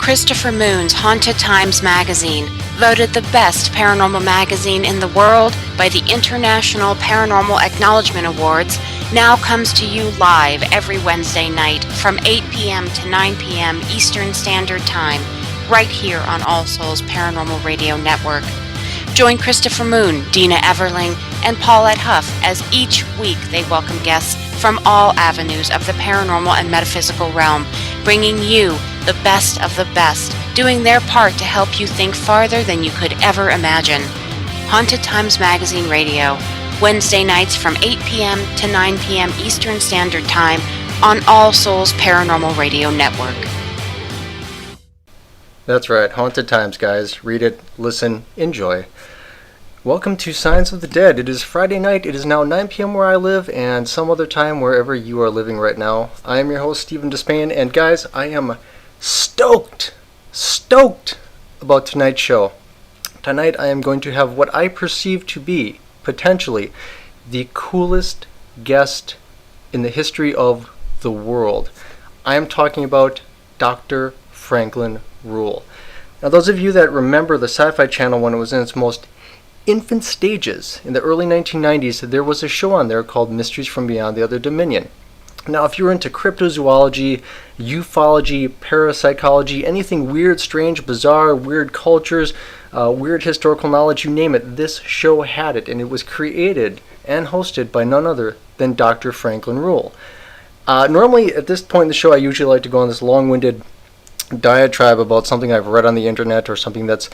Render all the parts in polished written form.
Christopher Moon's Haunted Times magazine, voted the best paranormal magazine in the world by the International Paranormal Acknowledgement Awards, now comes to you live every Wednesday night from 8 p.m. to 9 p.m. Eastern Standard Time, right here on All Souls Paranormal Radio Network. Join Christopher Moon, Dina Everling, and Paulette Huff as each week they welcome guests from all avenues of the paranormal and metaphysical realm, bringing you the best of the best, doing their part to help you think farther than you could ever imagine. Haunted Times Magazine Radio, Wednesday nights from 8 p.m. to 9 p.m. Eastern Standard Time on All Souls Paranormal Radio Network. That's right, Haunted Times, guys. Read it, listen, enjoy. Welcome to Signs of the Dead. It is Friday night. It is now 9 p.m. where I live, and some other time wherever you are living right now. I am your host, Stephen Despain, and guys, I am stoked about tonight's show. Tonight I am going to have what I perceive to be, potentially, the coolest guest in the history of the world. I am talking about Dr. Franklin Ruehl. Now, those of you that remember the SyFy Channel when it was in its most infant stages, in the early 1990s, there was a show on there called Mysteries from Beyond the Other Dominion. Now, if you're into cryptozoology, ufology, parapsychology, anything weird, strange, bizarre, weird cultures, weird historical knowledge, you name it, this show had it, and it was created and hosted by none other than Dr. Franklin Ruehl. Normally, at this point in the show, I usually like to go on this long-winded diatribe about something I've read on the internet or something that's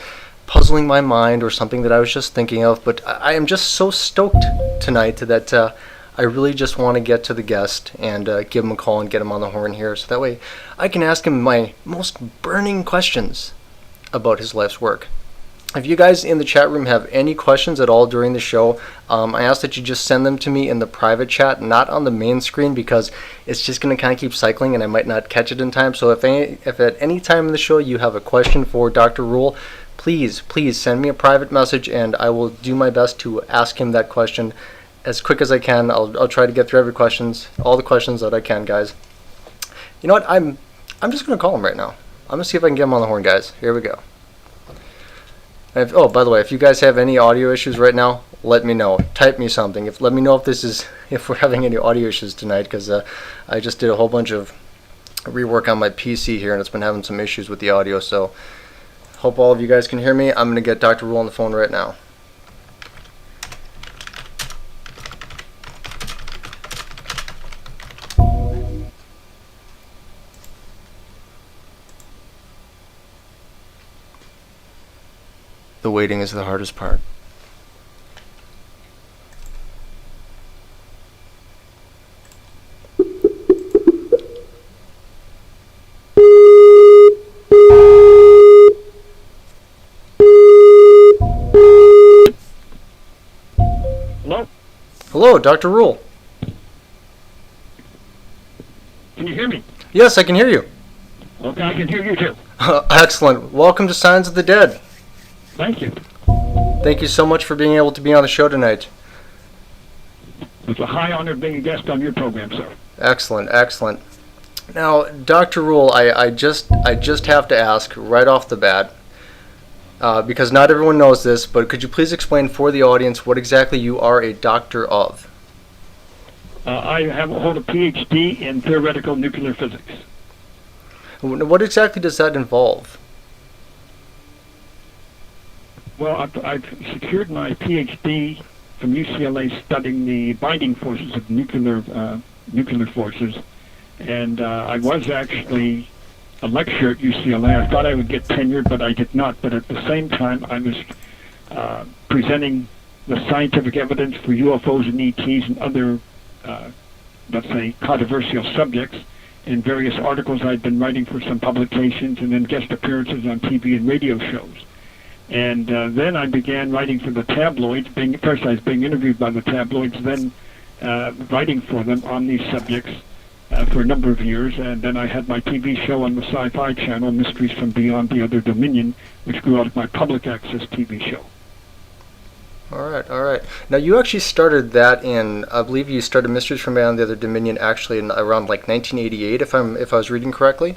puzzling my mind or something that I was just thinking of, but I am just so stoked tonight that I really just want to get to the guest and give him a call and get him on the horn here, so that way I can ask him my most burning questions about his life's work. If you guys in the chat room have any questions at all during the show, I ask that you just send them to me in the private chat, not on the main screen, because it's just going to kind of keep cycling and I might not catch it in time. So if at any time in the show you have a question for Dr. Ruehl, please send me a private message and I will do my best to ask him that question as quick as I can. I'll try to get through all the questions that I can, guys. You know what? I'm just going to call him right now. I'm going to see if I can get him on the horn, guys. Here we go. Oh, by the way, if you guys have any audio issues right now, let me know. Type me something. Let me know if we're having any audio issues tonight, because I just did a whole bunch of rework on my PC here, and it's been having some issues with the audio. So, hope all of you guys can hear me. I'm going to get Dr. Ruehl on the phone right now. The waiting is the hardest part. Hello? Hello, Dr. Ruehl. Can you hear me? Yes, I can hear you. Okay, I can hear you too. Excellent. Welcome to Signs of the Dead. Thank you. Thank you so much for being able to be on the show tonight. It's a high honor being a guest on your program, sir. Excellent. Now, Dr. Ruehl, I just have to ask right off the bat, because not everyone knows this, but could you please explain for the audience what exactly you are a doctor of? I hold a PhD in theoretical nuclear physics. What exactly does that involve? Well, I've secured my PhD from UCLA studying the binding forces of nuclear forces, and I was actually a lecturer at UCLA. I thought I would get tenured, but I did not. But at the same time, I was presenting the scientific evidence for UFOs and ETs and other, let's say, controversial subjects in various articles I'd been writing for some publications, and then guest appearances on TV and radio shows. And then I began writing for the tabloids. First I was being interviewed by the tabloids, then writing for them on these subjects for a number of years. And then I had my TV show on the SyFy Channel, Mysteries from Beyond the Other Dominion, which grew out of my public access TV show. All right. Now, you actually started that in, I believe you started Mysteries from Beyond the Other Dominion actually in around like 1988, if I was reading correctly?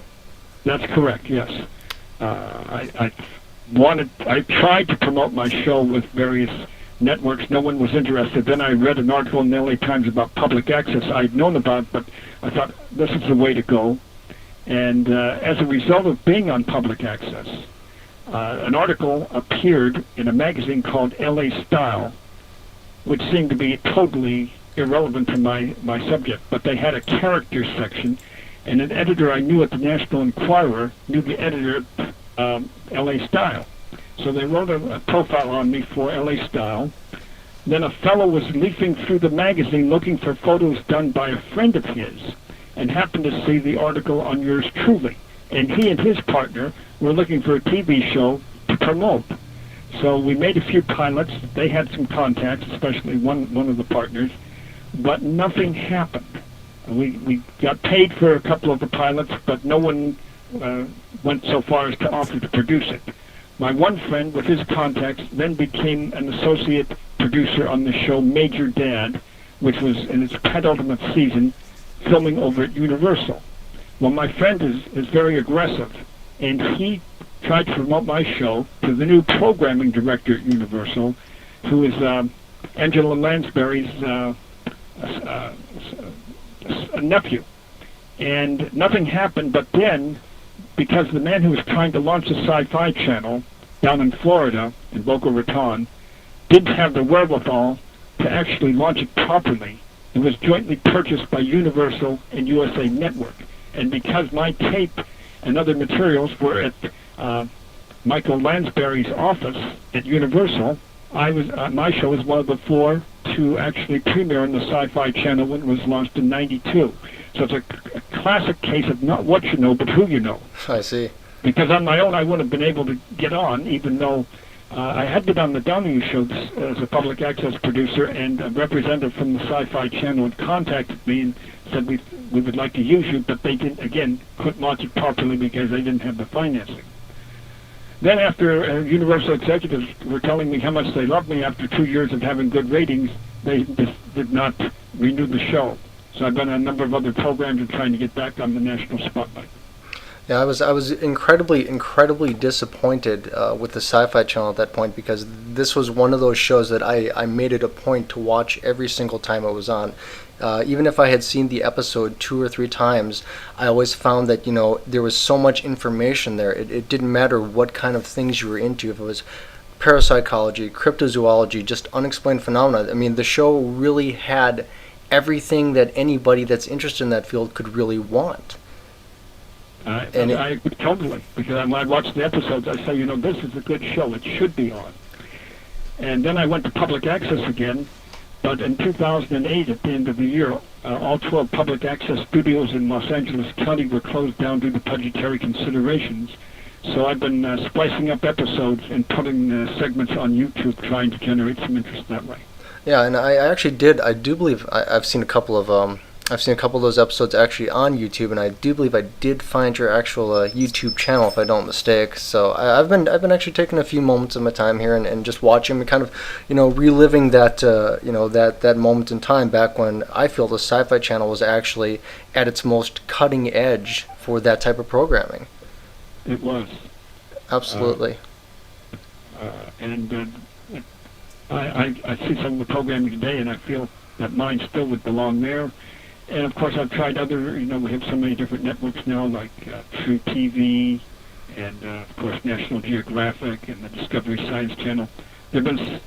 That's correct, yes. I tried to promote my show with various networks. No one was interested. Then I read an article in the LA Times about public access I'd known about, but I thought this is the way to go. And as a result of being on public access, an article appeared in a magazine called LA Style, which seemed to be totally irrelevant to my subject. But they had a characters section, and an editor I knew at the National Enquirer knew the editor at LA Style. So they wrote a profile on me for LA Style. Then a fellow was leafing through the magazine looking for photos done by a friend of his, and happened to see the article on yours truly. And he and his partner were looking for a TV show to promote. So we made a few pilots. They had some contacts, especially one of the partners, but nothing happened. We got paid for a couple of the pilots, but no one went so far as to offer to produce it. My one friend, with his contacts, then became an associate producer on the show Major Dad, which was in its penultimate season, filming over at Universal. Well, my friend is very aggressive, and he tried to promote my show to the new programming director at Universal, who is Angela Lansbury's nephew. And nothing happened, but then, because the man who was trying to launch the SyFy Channel down in Florida, in Boca Raton, didn't have the wherewithal to actually launch it properly, it was jointly purchased by Universal and USA Network. And because my tape and other materials were at Michael Lansbury's office at Universal, my show was one of the 4 to actually premiere on the SyFy Channel when it was launched in '92. So it's a classic case of not what you know, but who you know. I see. Because on my own, I wouldn't have been able to get on, even though I had been on the Donahue Show as a public access producer, and a representative from the SyFy Channel had contacted me and said we would like to use you, but they couldn't launch it properly because they didn't have the financing. Then after Universal executives were telling me how much they loved me after 2 years of having good ratings, they just did not renew the show. So I've done a number of other programs and trying to get back on the national spotlight. Yeah, I was incredibly disappointed with the SyFy Channel at that point, because this was one of those shows that I made it a point to watch every single time it was on. Even if I had seen the episode 2 or 3 times, I always found that, there was so much information there. It didn't matter what kind of things you were into, if it was parapsychology, cryptozoology, just unexplained phenomena. I mean, the show really had everything that anybody that's interested in that field could really want. I agree totally, because when I watch the episodes, I say, this is a good show. It should be on. And then I went to public access again, but in 2008, at the end of the year, all 12 public access studios in Los Angeles County were closed down due to budgetary considerations. So I've been splicing up episodes and putting segments on YouTube, trying to generate some interest that way. Yeah, and I actually did. I do believe I've seen a couple of those episodes actually on YouTube, and I do believe I did find your actual YouTube channel, if I don't mistake. So I've been actually taking a few moments of my time here and just watching and kind of reliving that that moment in time back when I feel the SyFy Channel was actually at its most cutting edge for that type of programming. It was. Absolutely. I see some of the programming today, and I feel that mine still would belong there. And of course, I've tried other, we have so many different networks now, like True TV, and of course National Geographic and the Discovery Science Channel. There have been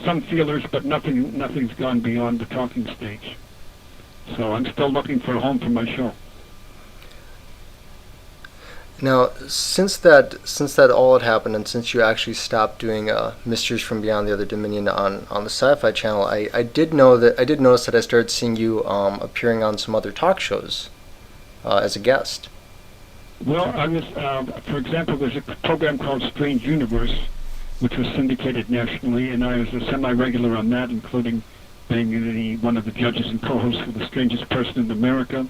some feelers, but nothing's gone beyond the talking stage. So I'm still looking for a home for my show. Now, since that all had happened, and since you actually stopped doing Mysteries from Beyond the Other Dominion on the SyFy Channel, I did notice that I started seeing you appearing on some other talk shows as a guest. Well, I was, for example, there's a program called Strange Universe, which was syndicated nationally, and I was a semi-regular on that, including being one of the judges and co-hosts for The Strangest Person in America.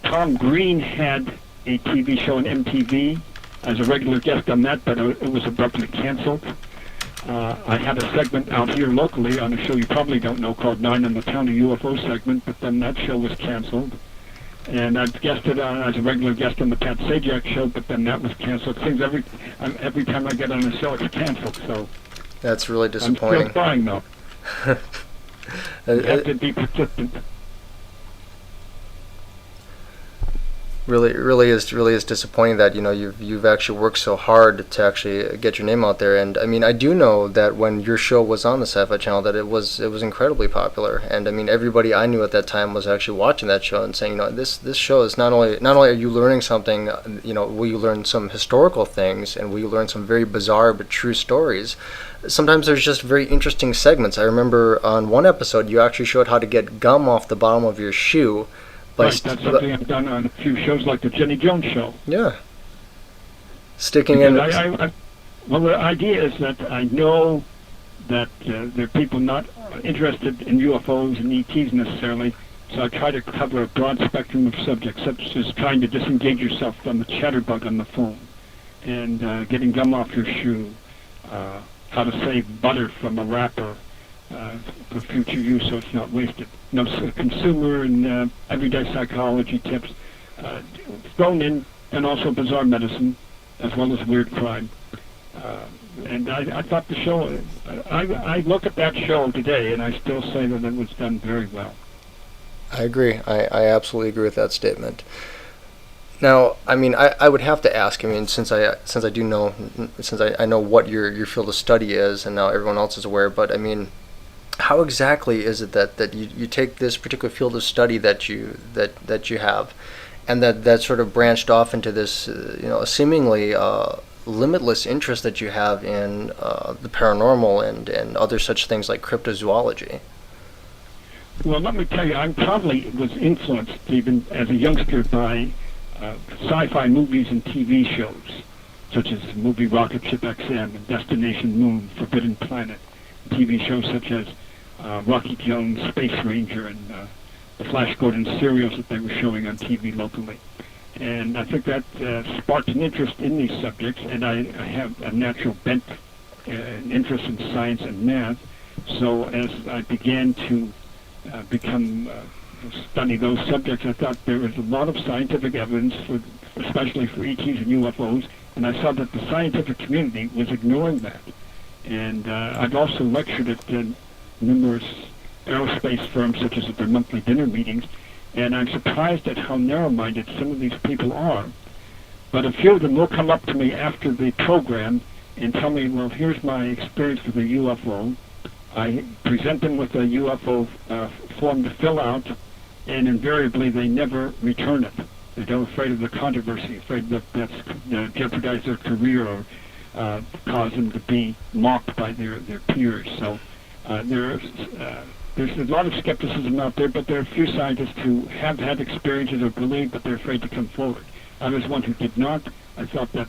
Tom Green had a TV show on MTV as a regular guest on that, but it was abruptly canceled. I had a segment out here locally on a show you probably don't know called 9 on the Town, a UFO segment, but then that show was canceled. And I've guested on as a regular guest on the Pat Sajak show, but then that was canceled. It seems every time I get on a show, it's canceled. So That's really I'm disappointing. still trying, though. You have to be persistent. Really is disappointing that you've actually worked so hard to actually get your name out there. And I mean, I do know that when your show was on the SyFy Channel, that it was incredibly popular. And I mean, everybody I knew at that time was actually watching that show and saying, this show is not only are you learning something, will you learn some historical things, and will you learn some very bizarre but true stories. Sometimes there's just very interesting segments. I remember on one episode you actually showed how to get gum off the bottom of your shoe. Right, that's something I've done on a few shows like the Jenny Jones show. Yeah. Sticking because in. Well, the idea is that I know that there are people not interested in UFOs and ETs necessarily, so I try to cover a broad spectrum of subjects, such as trying to disengage yourself from the chatterbug on the phone, and getting gum off your shoe, how to save butter from a wrapper, for future use so it's not wasted. Consumer and everyday psychology tips thrown in, and also bizarre medicine, as well as weird crime. And I thought the show, I look at that show today and I still say that it was done very well. I agree. I absolutely agree with that statement. Now, I mean, I would have to ask. I mean, since I know what your field of study is, and now everyone else is aware. But I mean, how exactly is it that you take this particular field of study that you have, and that sort of branched off into this seemingly limitless interest that you have in the paranormal and other such things like cryptozoology? Well, let me tell you, I probably was influenced even as a youngster by sci-fi movies and TV shows, such as the movie Rocket Ship XM and Destination Moon, Forbidden Planet, TV shows such as Rocky Jones, Space Ranger, and the Flash Gordon serials that they were showing on TV locally. And I think that sparked an interest in these subjects, and I have a natural bent interest in science and math. So as I began to study those subjects, I thought there was a lot of scientific evidence, especially for ETs and UFOs, and I saw that the scientific community was ignoring that. And I've also lectured at numerous aerospace firms, such as at their monthly dinner meetings, and I'm surprised at how narrow-minded some of these people are. But a few of them will come up to me after the program and tell me, well, here's my experience with a UFO. I present them with a UFO form to fill out, and invariably they never return it. They're afraid of the controversy, afraid that that's jeopardize their career or cause them to be mocked by their peers. So there's a lot of skepticism out there, but there are a few scientists who have had experiences or believe, but they're afraid to come forward. I was one who did not. I thought that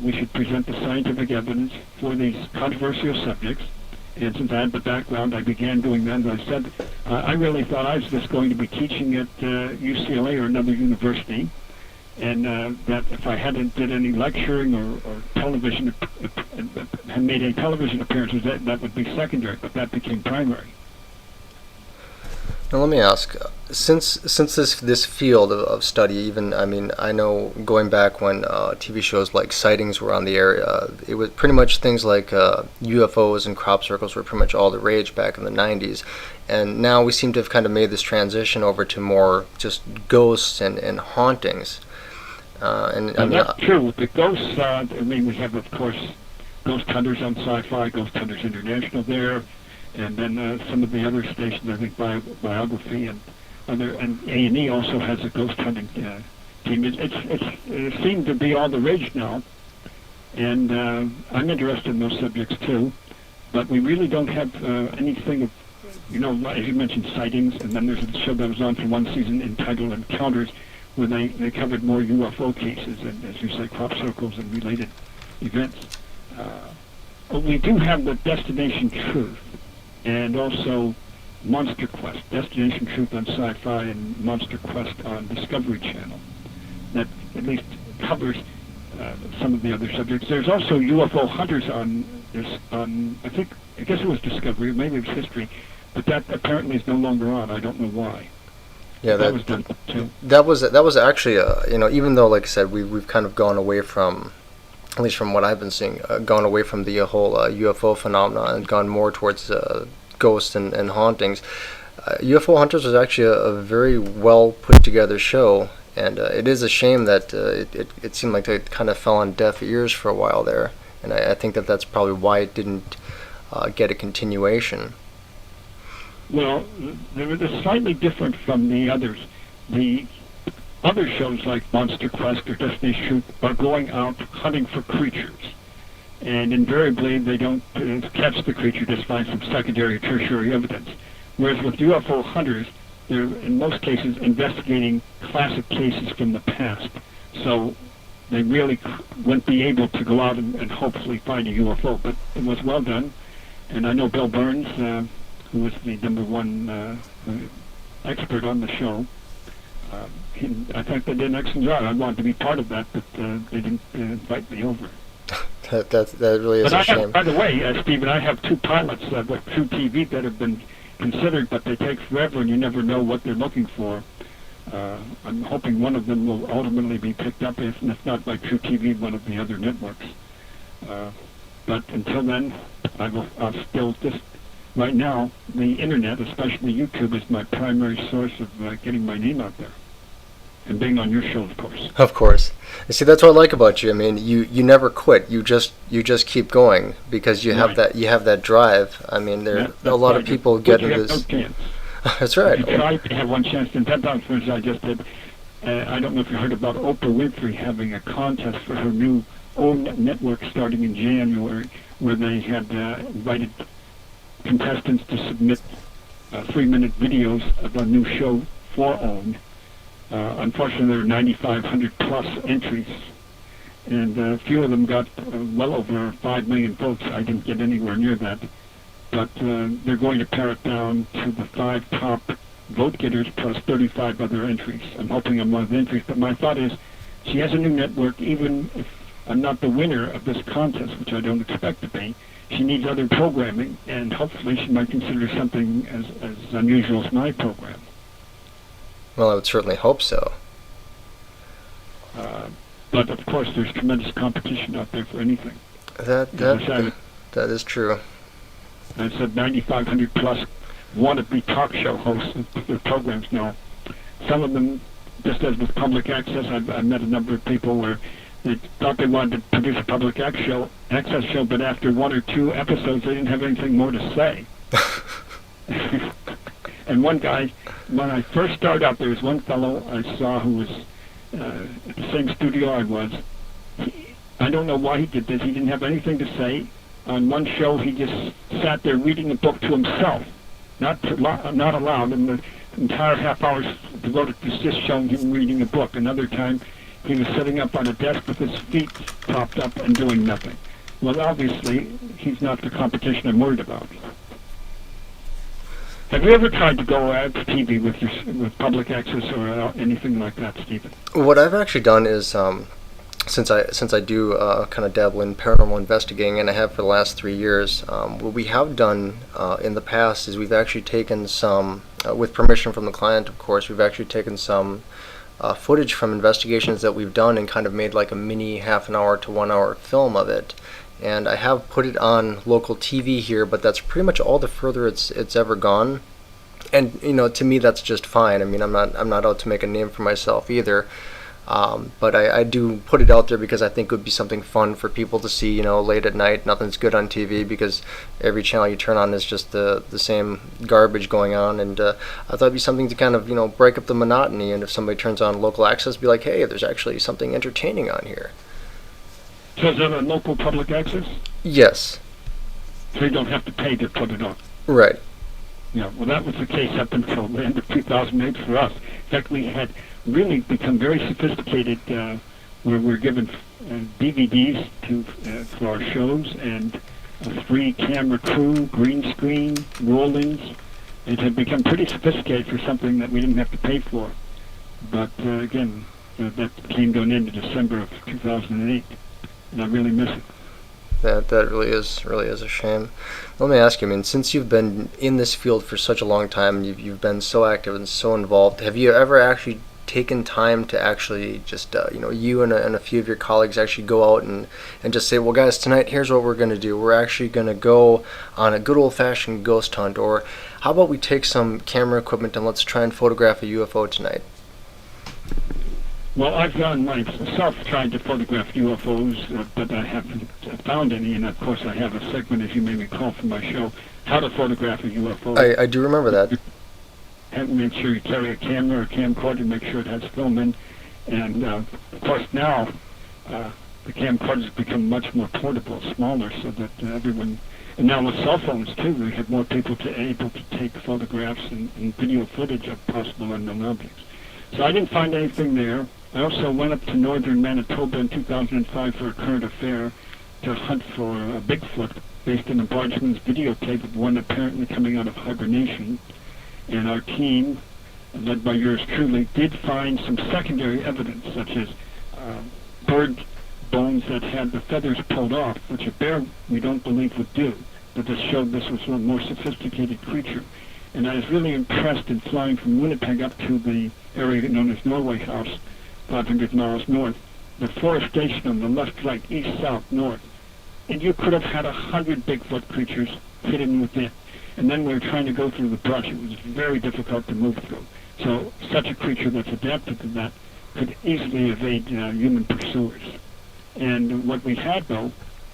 we should present the scientific evidence for these controversial subjects. And since I had the background, I began doing that. As I said, I really thought I was just going to be teaching at UCLA or another university, and that if I hadn't did any lecturing or television, had made any television appearances, that would be secondary, but that became primary. Now let me ask, since this field of study, even, I mean, I know going back when TV shows like Sightings were on the air, it was pretty much things like UFOs and crop circles were pretty much all the rage back in the 90s. And now we seem to have kind of made this transition over to more just ghosts and hauntings. And I mean, that's true. The ghosts, I mean, we have, of course, Ghost Hunters on SyFy, Ghost Hunters International there. And then some of the other stations, I think, Biography and other, and A&E also has a ghost hunting team. It seemed to be all the rage now, and I'm interested in those subjects too. But we really don't have anything of, as you mentioned, Sightings, and then there's a show that was on for one season entitled Encounters, where they covered more UFO cases and, as you say, crop circles and related events. But we do have the Destination Truth, and also Monster Quest, Destination Truth on SyFy and Monster Quest on Discovery Channel. That at least covers some of the other subjects. There's also UFO Hunters on I guess it was Discovery, maybe it was History, but that apparently is no longer on. I don't know why. Yeah, that was done too. that was actually even though, like I said, we've kind of gone away from, at least from what I've been seeing, gone away from the whole UFO phenomena and gone more towards ghosts and hauntings. UFO Hunters was actually a very well put together show, and it is a shame that it seemed like it kind of fell on deaf ears for a while there, and I think that's probably why it didn't get a continuation. Well, they're slightly different from the others. The other shows like Monster Quest or Destiny Shoot are going out hunting for creatures. And invariably they don't catch the creature, just find some secondary or tertiary evidence. Whereas with UFO Hunters, they're in most cases investigating classic cases from the past. So they really wouldn't be able to go out and hopefully find a UFO. But it was well done. And I know Bill Burns, who was the #1 expert on the show. I think they did an excellent job. I wanted to be part of that, but they didn't invite me over. That really is a shame. By the way, Stephen, I have 2 pilots with True TV that have been considered, but they take forever, and you never know what they're looking for. I'm hoping one of them will ultimately be picked up, if not by True TV, one of the other networks. But until then, I'll still just. Right now, the internet, especially YouTube, is my primary source of getting my name out there, and being on your show, of course. Of course. And see, that's what I like about you. I mean, you never quit. You just keep going because you have that drive. I mean, a lot of people get into this. No chance. That's right. You try to have one chance, and that conference I just did. I don't know if you heard about Oprah Winfrey having a contest for her new own network starting in January, where they had invited contestants to submit 3-minute videos of a new show for OWN. Unfortunately, there were 9,500 plus entries, and a few of them got well over 5 million votes. I didn't get anywhere near that, but they're going to pare it down to the 5 top vote getters plus 35 other entries. I'm hoping I'm one of the entries, but my thought is she has a new network. Even if I'm not the winner of this contest, which I don't expect to be, she needs other programming, and hopefully she might consider something as unusual as my program. Well, I would certainly hope so. But of course, there's tremendous competition out there for anything. That is true. I said 9,500 plus wannabe talk show hosts of their programs now. Some of them, just as with public access, I've met a number of people where they thought they wanted to produce a public access show, but after 1 or 2 episodes, they didn't have anything more to say. And one guy, when I first started out, there was one fellow I saw who was at the same studio I was. I don't know why he did this. He didn't have anything to say. On one show, he just sat there reading a book to himself, not aloud, and the entire half hour devoted to just showing him reading a book. Another time, he was sitting up on a desk with his feet propped up and doing nothing. Well, obviously, he's not the competition I'm worried about. Have you ever tried to go out to TV with public access or anything like that, Stephen? What I've actually done is, since I do kind of dabble in paranormal investigating, and I have for the last 3 years, what we have done in the past is we've actually taken some, with permission from the client, of course, we've actually taken some footage from investigations that we've done and kind of made like a mini half an hour to 1 hour film of it. And I have put it on local TV here, but that's pretty much all the further it's ever gone. And to me, that's just fine. I mean, I'm not out to make a name for myself either. But I do put it out there because I think it would be something fun for people to see, late at night. Nothing's good on TV because every channel you turn on is just the same garbage going on. And I thought it'd be something to kind of, break up the monotony. And if somebody turns on local access, be like, hey, there's actually something entertaining on here. So is that a local public access? Yes. So you don't have to pay to put it on? Right. Yeah, well, that was the case up until the end of 2008 for us. In fact, we had really become very sophisticated where we're given DVDs for our shows and a 3-camera crew, green screen, roll-ins. It had become pretty sophisticated for something that we didn't have to pay for. But again, that came to an end in December of 2008, and I really miss it. That really is a shame. Let me ask you, I mean, since you've been in this field for such a long time, and you've been so active and so involved, have you ever actually taken time to actually just you and a few of your colleagues actually go out and just say, well, guys, tonight here's what we're going to do. We're actually going to go on a good old-fashioned ghost hunt, or how about we take some camera equipment and let's try and photograph a UFO tonight? Well, I've gone myself tried to photograph UFOs, but I haven't found any. And of course, I have a segment, as you may recall from my show, how to photograph a UFO. I do remember that. And make sure you carry a camera or camcorder, make sure it has film in. And of course, now the camcorders become much more portable, smaller, so that everyone. And now with cell phones too, we have more people able to take photographs and video footage of possible unknown objects. So I didn't find anything there. I also went up to northern Manitoba in 2005 for a current affair to hunt for a Bigfoot based on a Bargeman's videotape of one apparently coming out of hibernation. And our team, led by yours truly, did find some secondary evidence, such as bird bones that had the feathers pulled off, which a bear we don't believe would do. But this showed this was a more sophisticated creature. And I was really impressed in flying from Winnipeg up to the area known as Norway House, 500 miles north, the forestation on the left, right, east, south, north. And you could have had 100 Bigfoot creatures hidden within. And then we were trying to go through the brush. It was very difficult to move through. So such a creature that's adapted to that could easily evade human pursuers. And what we had, though,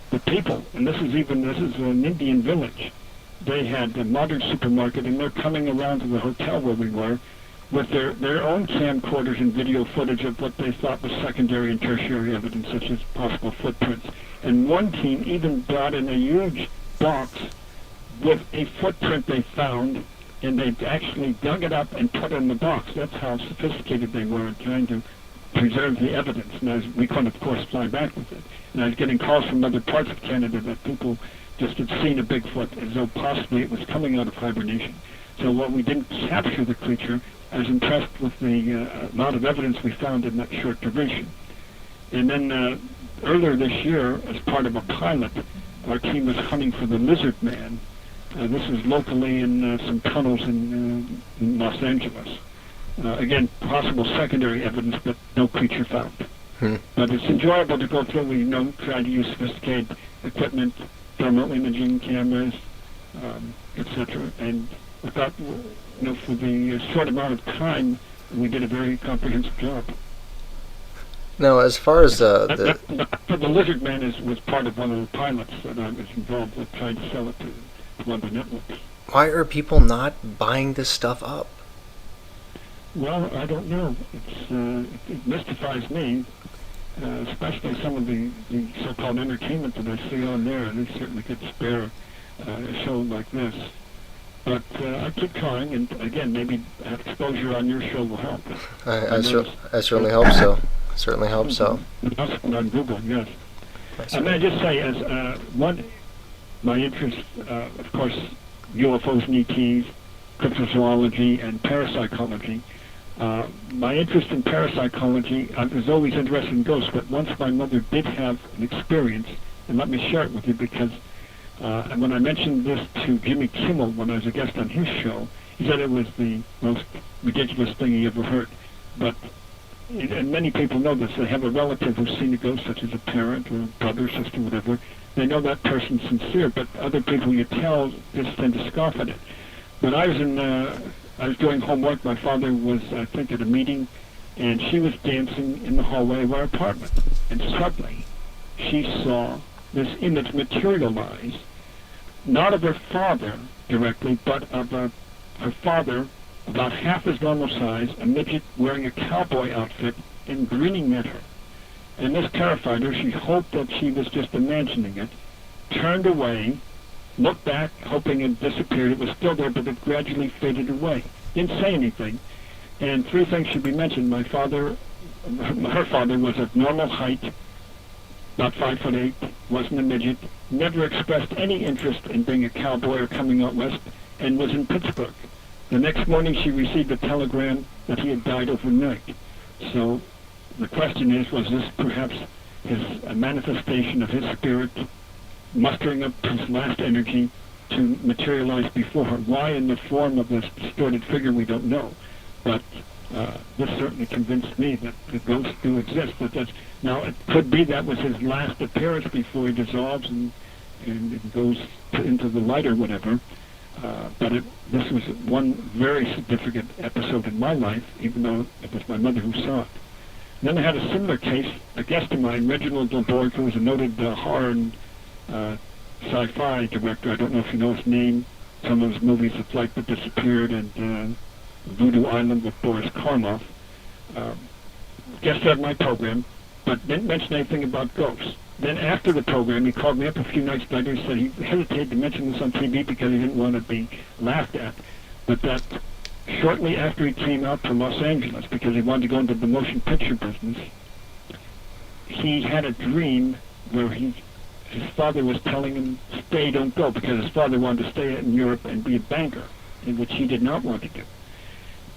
the people, and this is an Indian village. They had a modern supermarket, and they're coming around to the hotel where we were with their own camcorders and video footage of what they thought was secondary and tertiary evidence, such as possible footprints. And one team even brought in a huge box with a footprint they found, and they actually dug it up and put it in the box. That's how sophisticated they were in trying to preserve the evidence. And we couldn't, of course, fly back with it. And I was getting calls from other parts of Canada that people just had seen a Bigfoot as though possibly it was coming out of hibernation. So while we didn't capture the creature, I was impressed with the amount of evidence we found in that short duration. And then earlier this year, as part of a pilot, our team was hunting for the lizard man. This was locally in some tunnels in Los Angeles. Again, possible secondary evidence, but no creature found. But it's enjoyable to go through. We try to use sophisticated equipment, thermal imaging cameras, etc. And I thought, for the short amount of time, we did a very comprehensive job. Now, as far as for the lizard man was part of one of the pilots that I was involved with, trying to sell it to one of the networks. Why are people not buying this stuff up? Well, I don't know. It mystifies me, especially some of the so-called entertainment that I see on there. They certainly could spare a show like this. But I keep trying, and again, maybe exposure on your show will help. I certainly hope so. Certainly hope so. On Google, yes. And I just say, as my interest, of course, UFOs and ETs, cryptozoology, and parapsychology. My interest in parapsychology, I was always interested in ghosts, but once my mother did have an experience, and let me share it with you because when I mentioned this to Jimmy Kimmel when I was a guest on his show, he said it was the most ridiculous thing he ever heard. But and many people know this. They have a relative who's seen a ghost, such as a parent or a brother, sister, whatever. They know that person's sincere, but other people you tell just tend to scoff at it. But I was doing homework. My father was, I think, at a meeting, and she was dancing in the hallway of our apartment. And suddenly, she saw this image materialize, not of her father directly, but of her father, about half his normal size, a midget wearing a cowboy outfit and grinning at her. And this terrified her. She hoped that she was just imagining it, turned away, looked back, hoping it disappeared. It was still there, but it gradually faded away. Didn't say anything. And three things should be mentioned. Her father was of normal height, about 5'8", wasn't a midget, never expressed any interest in being a cowboy or coming out west, and was in Pittsburgh. The next morning she received a telegram that he had died overnight. So the question is, was this perhaps a manifestation of his spirit mustering up his last energy to materialize before her. Why in the form of this distorted figure, we don't know. But this certainly convinced me that the ghosts do exist. But now, it could be that was his last appearance before he dissolves and goes into the light or whatever. But this was one very significant episode in my life, even though it was my mother who saw it. Then I had a similar case. A guest of mine, Reginald Delborg, who was a noted horror and sci-fi director. I don't know if you know his name. Some of his movies, The Flight That Disappeared and Voodoo Island with Boris Karloff. Guest on my program, but didn't mention anything about ghosts. Then after the program, he called me up a few nights later and said he hesitated to mention this on TV because he didn't want to be laughed at. But that shortly after he came out to Los Angeles, because he wanted to go into the motion picture business, he had a dream where his father was telling him, stay, don't go, because his father wanted to stay in Europe and be a banker, in which he did not want to do.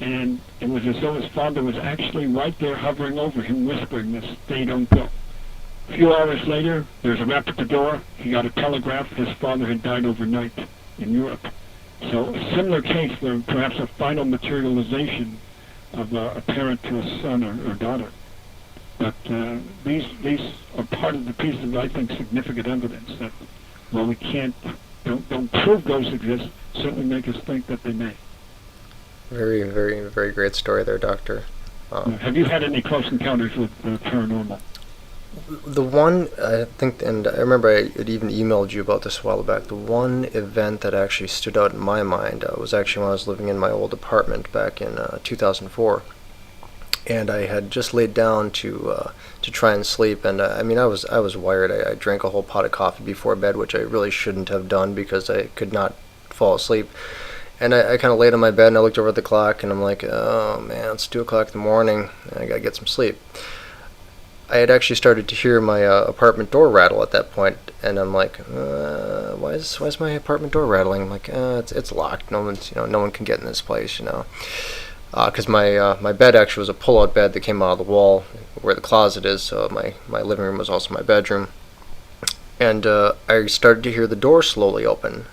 And it was as though his father was actually right there hovering over him, whispering this, stay, don't go. A few hours later, there's a rap at the door. He got a telegraph. His father had died overnight in Europe. So a similar case where perhaps a final materialization of a parent to a son or daughter. But these are part of the piece of, I think, significant evidence that, while we don't prove ghosts exist, certainly make us think that they may. Very, very, very great story there, Doctor. Have you had any close encounters with paranormal? The one, I think, and I remember I had even emailed you about this a while back, the one event that actually stood out in my mind was actually when I was living in my old apartment back in 2004. And I had just laid down to try and sleep, and I mean, I was wired. I drank a whole pot of coffee before bed, which I really shouldn't have done because I could not fall asleep. And I kind of laid on my bed, and I looked over at the clock, and I'm like, oh man, it's 2 o'clock in the morning, and I gotta get some sleep. I had actually started to hear my apartment door rattle at that point, and I'm like, why is my apartment door rattling? I'm like, it's locked. No one can get in this place, because my bed actually was a pull-out bed that came out of the wall where the closet is, so my living room was also my bedroom. And I started to hear the door slowly open.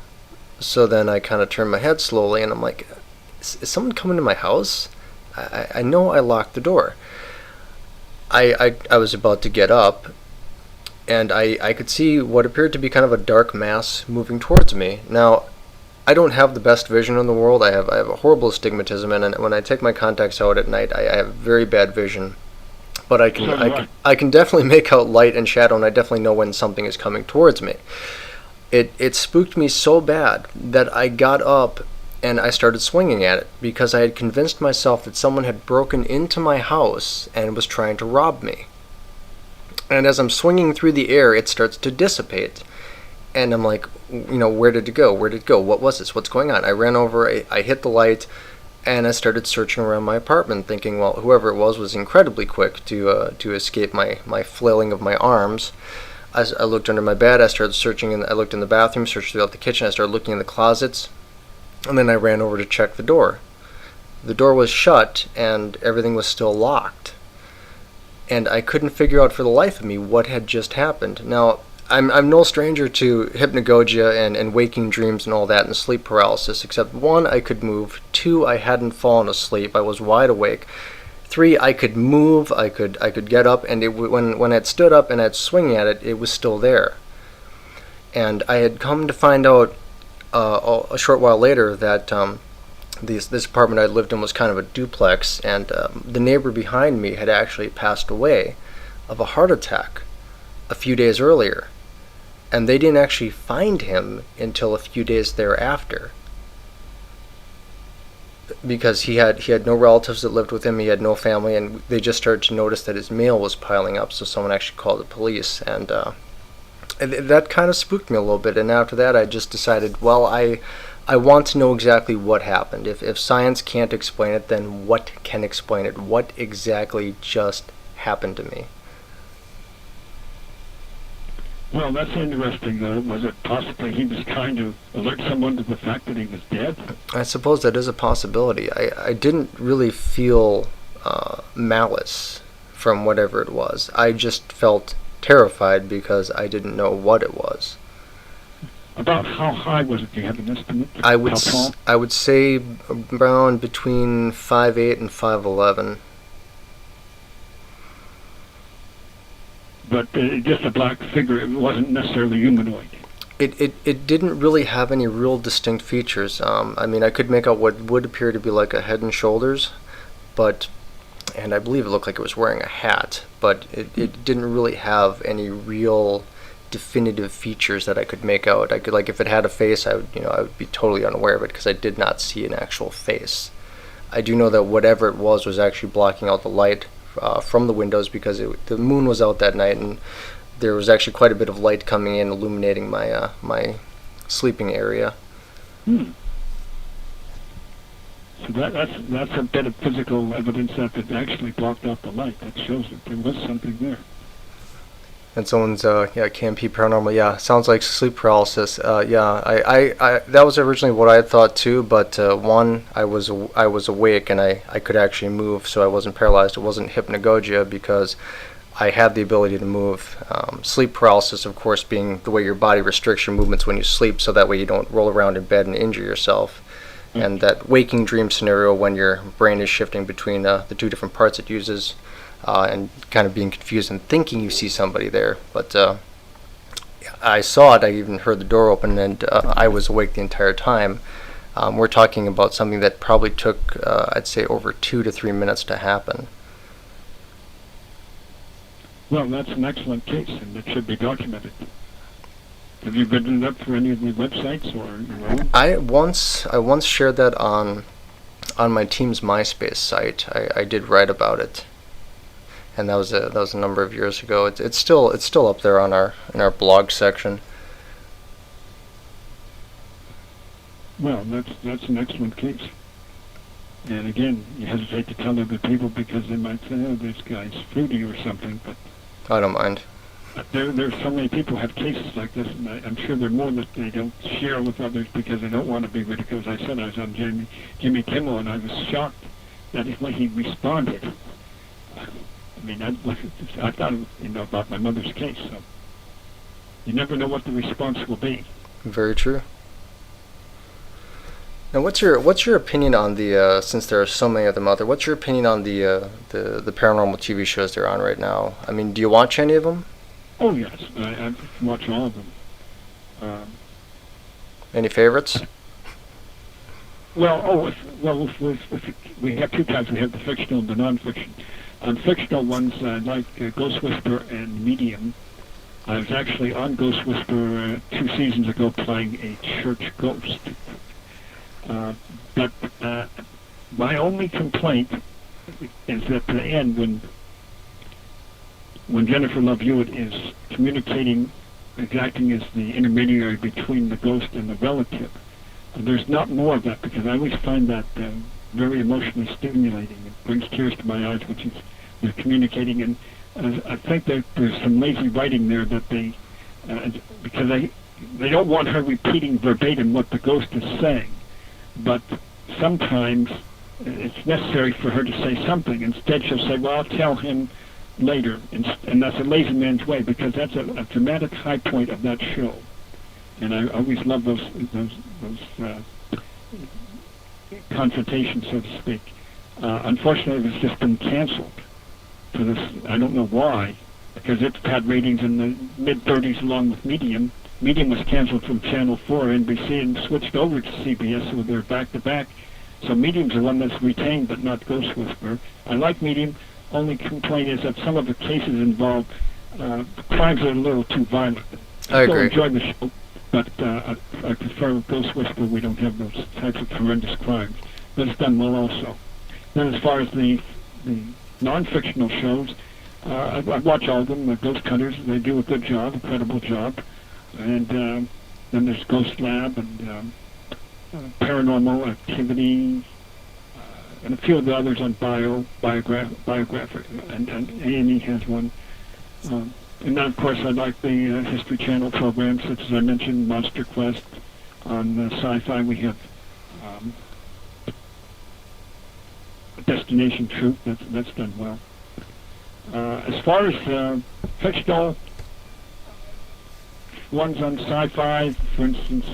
So then I kind of turned my head slowly, and I'm like, is someone coming to my house? I know I locked the door. I was about to get up, and I could see what appeared to be kind of a dark mass moving towards me. Now, I don't have the best vision in the world. I have a horrible astigmatism, and when I take my contacts out at night, I have very bad vision. But I can definitely make out light and shadow, and I definitely know when something is coming towards me. It spooked me so bad that I got up and I started swinging at it because I had convinced myself that someone had broken into my house and was trying to rob me. And as I'm swinging through the air, it starts to dissipate. And I'm like, where did it go? Where did it go? What was this? What's going on? I ran over, I hit the light, and I started searching around my apartment thinking, well, whoever it was incredibly quick to escape my flailing of my arms. I looked under my bed, I started searching, and I looked in the bathroom, searched throughout the kitchen, I started looking in the closets, and then I ran over to check the door. The door was shut, and everything was still locked. And I couldn't figure out for the life of me what had just happened. Now, I'm no stranger to hypnagogia and waking dreams and all that, and sleep paralysis, except 1, I could move, 2, I hadn't fallen asleep, I was wide awake, 3, I could move, I could get up, and when I stood up and I'd swing at it, it was still there. And I had come to find out a short while later that this apartment I lived in was kind of a duplex, and the neighbor behind me had actually passed away of a heart attack a few days earlier. And they didn't actually find him until a few days thereafter. Because he had no relatives that lived with him, he had no family, and they just started to notice that his mail was piling up, so someone actually called the police, and that kind of spooked me a little bit. And after that, I just decided, well, I want to know exactly what happened. If science can't explain it, then what can explain it? What exactly just happened to me? Well, that's interesting, though. Was it possibly he was trying to alert someone to the fact that he was dead? I suppose that is a possibility. I didn't really feel malice from whatever it was. I just felt terrified because I didn't know what it was. About how high was it? Do you have an estimate? I would How tall? I would say around between 5'8" and 5'11". But just a black figure. It wasn't necessarily humanoid. It didn't really have any real distinct features. I mean, I could make out what would appear to be like a head and shoulders, and I believe it looked like it was wearing a hat, but it didn't really have any real definitive features that I could make out. I could, like, if it had a face, I would be totally unaware of it because I did not see an actual face. I do know that whatever it was actually blocking out the light from the windows because the moon was out that night, and there was actually quite a bit of light coming in, illuminating my my sleeping area. Hmm. So that's a bit of physical evidence that it actually blocked out the light. That shows that there was something there. And someone's KMP paranormal. Yeah, sounds like sleep paralysis. Yeah, I that was originally what I had thought too. But one, I was awake and I could actually move, so I wasn't paralyzed. It wasn't hypnagogia because I had the ability to move. Sleep paralysis, of course, being the way your body restricts your movements when you sleep, so that way you don't roll around in bed and injure yourself. And that waking dream scenario when your brain is shifting between the two different parts it uses. And kind of being confused and thinking you see somebody there. But I saw it, I even heard the door open, and I was awake the entire time. We're talking about something that probably took, I'd say, over 2 to 3 minutes to happen. Well, that's an excellent case, and it should be documented. Have you written it up for any of the websites or your own? I once shared that on my team's MySpace site. I did write about it. And that was a number of years ago. It's still up there in our blog section. Well, that's an excellent case. And again, you hesitate to tell other people because they might say, "Oh, this guy's fruity" or something. But I don't mind. there's so many people who have cases like this, and I'm sure there are more that they don't share with others because they don't want to be ridiculed. As I said, I was on Jimmy Kimmel, and I was shocked that when he responded. I mean, I thought, about my mother's case, so you never know what the response will be. Very true. Now, what's your opinion on the since there are so many of them out there? What's your opinion on the paranormal TV shows they're on right now? I mean, do you watch any of them? Oh yes, I watch all of them. Any favorites? Well, we have two types. We have the fictional and the non-fiction. On fictional ones, like Ghost Whisperer and Medium, I was actually on Ghost Whisperer 2 seasons ago playing a church ghost. But my only complaint is at the end when Jennifer Love Hewitt is communicating, acting as the intermediary between the ghost and the relative. There's not more of that because I always find that very emotionally stimulating. It brings tears to my eyes, which is they're communicating, and I think that there's some lazy writing there that because they don't want her repeating verbatim what the ghost is saying, but sometimes it's necessary for her to say something. Instead, she'll say, "Well, I'll tell him later," and that's a lazy man's way because that's a dramatic high point of that show. And I always love those confrontations, so to speak. Unfortunately, it's just been canceled for this. I don't know why, because it's had ratings in the mid-30s along with Medium. Medium was canceled from Channel 4 NBC and switched over to CBS, so they're back-to-back. So Medium's the one that's retained, but not Ghost Whisperer. I like Medium. Only complaint is that some of the cases involve crimes that are a little too violent. I agree. Still enjoy the show, but I prefer Ghost Whisperer. We don't have those types of horrendous crimes, but it's done well also. Then as far as the non-fictional shows, I watch all of them. The Ghost Hunters, they do a good job, incredible job. And then there's Ghost Lab and Paranormal Activity, and a few of the others on biographic, and A&E has one. And then, of course, I like the History Channel programs, such as I mentioned, Monster Quest. On SyFy, we have Destination Truth. That's done well. As far as fictional, ones on SyFy, for instance,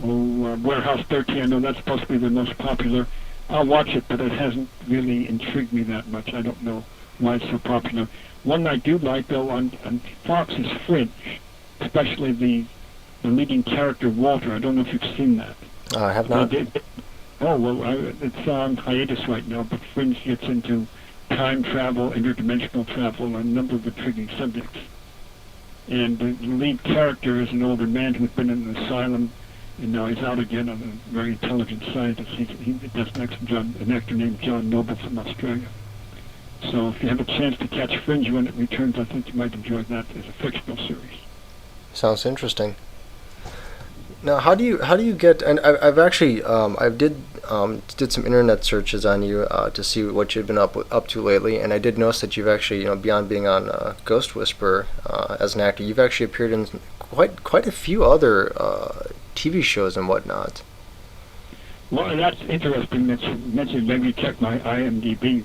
Warehouse 13. I know that's supposed to be the most popular. I'll watch it, but it hasn't really intrigued me that much. I don't know why it's so popular. One I do like, though, on Fox is Fringe, especially the leading character, Walter. I don't know if you've seen that. I have not. It's on hiatus right now, but Fringe gets into time travel, interdimensional travel, and a number of intriguing subjects. And the lead character is an older man who's been in an asylum, and now he's out again, a very intelligent scientist. He does an actor named John Noble from Australia. So if you have a chance to catch Fringe when it returns, I think you might enjoy that as a fictional series. Sounds interesting. Now, how do you get? And I've actually did some internet searches on you to see what you've been up to lately, and I did notice that you've actually, beyond being on Ghost Whisperer as an actor, you've actually appeared in quite a few other TV shows and whatnot. Well, that's interesting that you mentioned. Maybe check my IMDb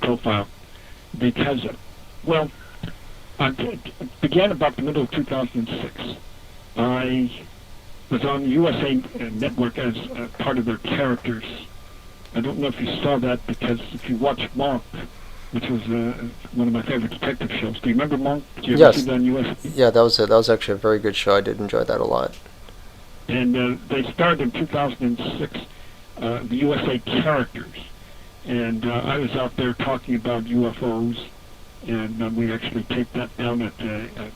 profile, because I began about the middle of 2006. I was on USA Network as part of their characters. I don't know if you saw that, because if you watch Monk, which was one of my favorite detective shows. Do you remember Monk? Did you ever see that on USA? Yeah, that was actually a very good show. I did enjoy that a lot. And they started in 2006, the USA characters. And I was out there talking about UFOs, and we actually taped that down at a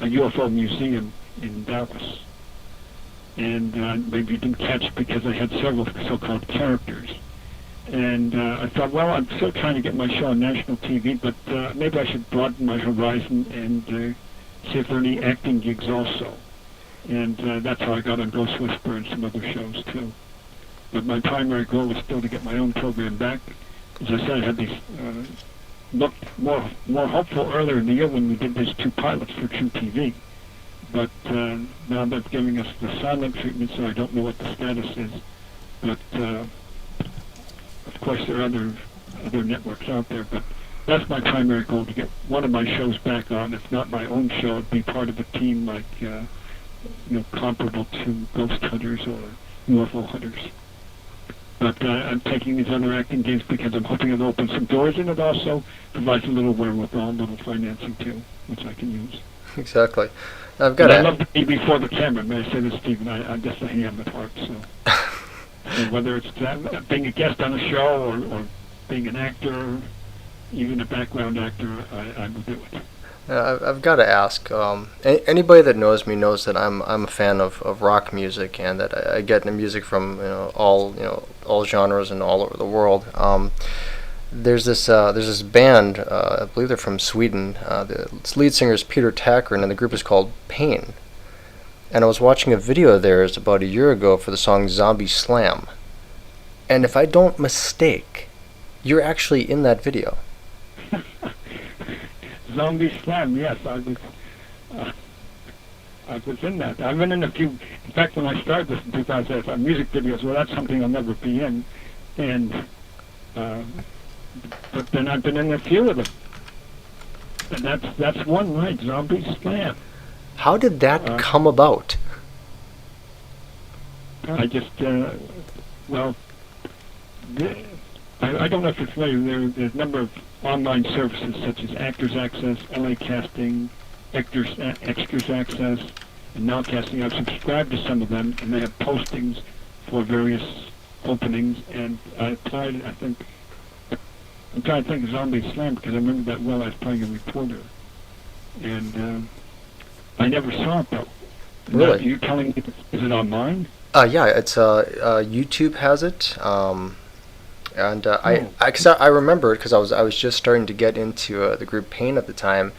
UFO museum in Dallas. And maybe you didn't catch it because I had several so-called characters. And I thought, well, I'm still trying to get my show on national TV, but maybe I should broaden my horizon and see if there are any acting gigs also. And that's how I got on Ghost Whisperer and some other shows, too. But my primary goal was still to get my own program back. As I said, I had these looked more hopeful earlier in the year when we did these 2 pilots for True TV. But now they're giving us the silent treatment, so I don't know what the status is. But of course, there are other networks out there. But that's my primary goal, to get one of my shows back on. If not my own show, it'd be part of a team like comparable to Ghost Hunters or UFO Hunters. But I'm taking these other acting gigs because I'm hoping it'll open some doors, and it also provides a little wherewithal, a little financing too, which I can use. Exactly. I love to be before the camera. May I say this, Stephen? I guess I am at heart. So whether it's being a guest on a show or being an actor, even a background actor, I will do it. I've got to ask. Anybody that knows me knows that I'm a fan of rock music, and that I get into music from all genres and all over the world. There's this band. I believe they're from Sweden. The lead singer is Peter Tackern, and the group is called Pain. And I was watching a video of theirs about a year ago for the song Zombie Slam. And if I don't mistake, you're actually in that video. Zombie Slam, yes, I was in that. I've been in a few. In fact, when I started this in 2005, music videos. Well, that's something I'll never be in. And but then I've been in a few of them. And that's one, right? Zombie Slam. How did that come about? I just I don't know if you're familiar. There's a number of online services such as Actors Access, LA Casting, Extras Access, and Now Casting. I've subscribed to some of them, and they have postings for various openings. And I applied. I'm trying to think of Zombie Slam because I remember that well. I was playing a reporter, and I never saw it though. Really? You're telling me, is it online? Yeah, it's YouTube has it. And I remember it because I was just starting to get into the group Pain at the time,